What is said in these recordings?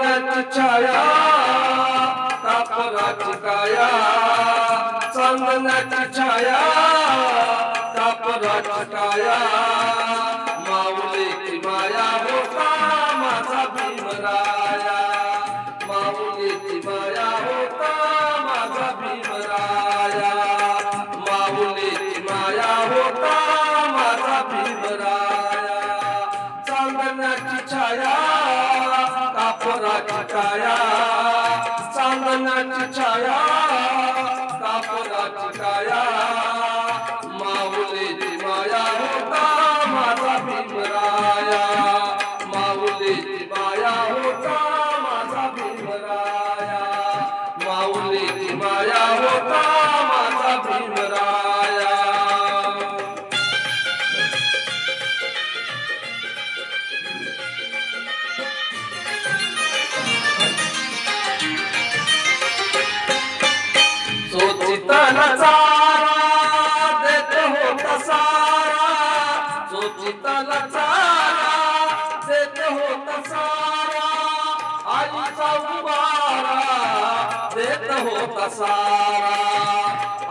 चांदण्याची छाया कापराची काया चांदण्याची छाया कापराची काया माऊलीची माया होता माझा भीमराया माऊलीची माया होता माझा भीमराया माऊलीची माया होता माझा भीमराया चांदण्याची छाया कापराची काया चांदण्याची छाया कापराची काया माऊलीची माया होता माझा भीमराया माऊलीची माया होता माझा भीमराया माऊलीची माया होता माझा भीमराया सोचिताना चारा देत होता सारा सोचिताना चारा देत होता सारा आईचा उभारा देत होता सारा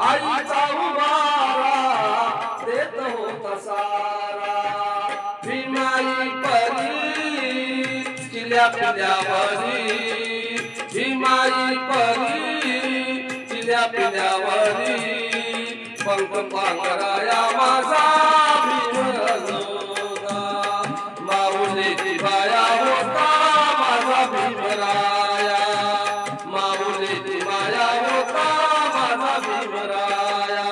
आईचा उभारा देत होता सारा भीमाई परी चिल्या पिल्यावरी भीमाई परी पिल्यावरी पंख पांघराया माझा भीमराया माऊलीची माया होता माझा भीमराया माऊलीची माया होता माझा भीमराया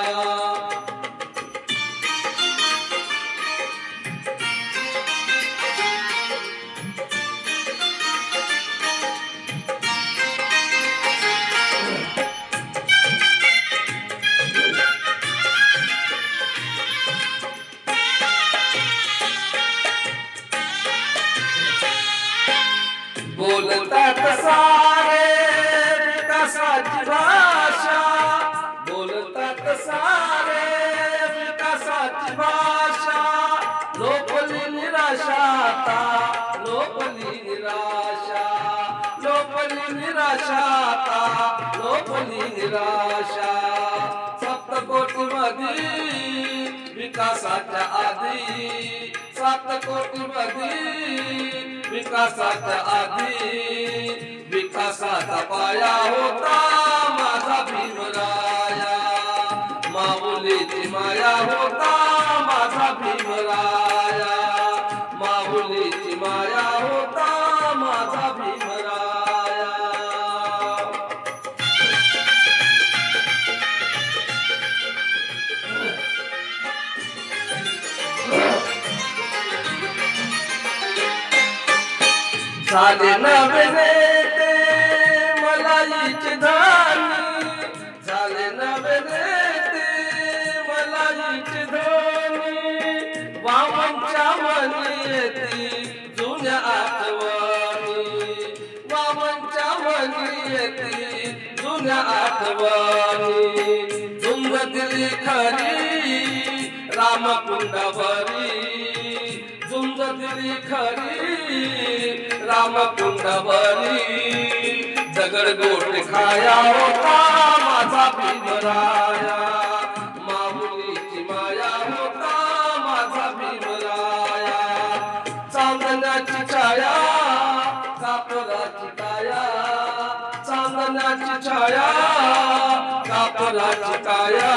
बोलतात सारे विकासाची भाषा बोलतात सारे विकासाची भाषा लोकली निराशा आता लोकली निराशा लोकली निराशा आता लोकली निराशा सप्तकोटी मध्ये विकासाच्या आधी सप्तकोटी मध्ये विकासाच्या आधी विकासाचा पाया होता माझा भीमराया माऊलीची माया होता माझा भीमराया माऊलीची माया होता माझा भीमराया झाले नवे नेते मलाईची धानी झाले नवे नेते मलाईची धानी वामनच्या मनी येती जुन्या आठवणी वामनच्या मनी येती जुन्या आठवणी झुंज दिली खरी रामकुंडावरी झुंज दिली खरी रामकुंडावरी दगड गोट खाया होता माझा भीमराया माऊलीची माया होता माझा भीमराया चांदण्याची छाया कापराची काया चांदण्याची छाया कापराची काया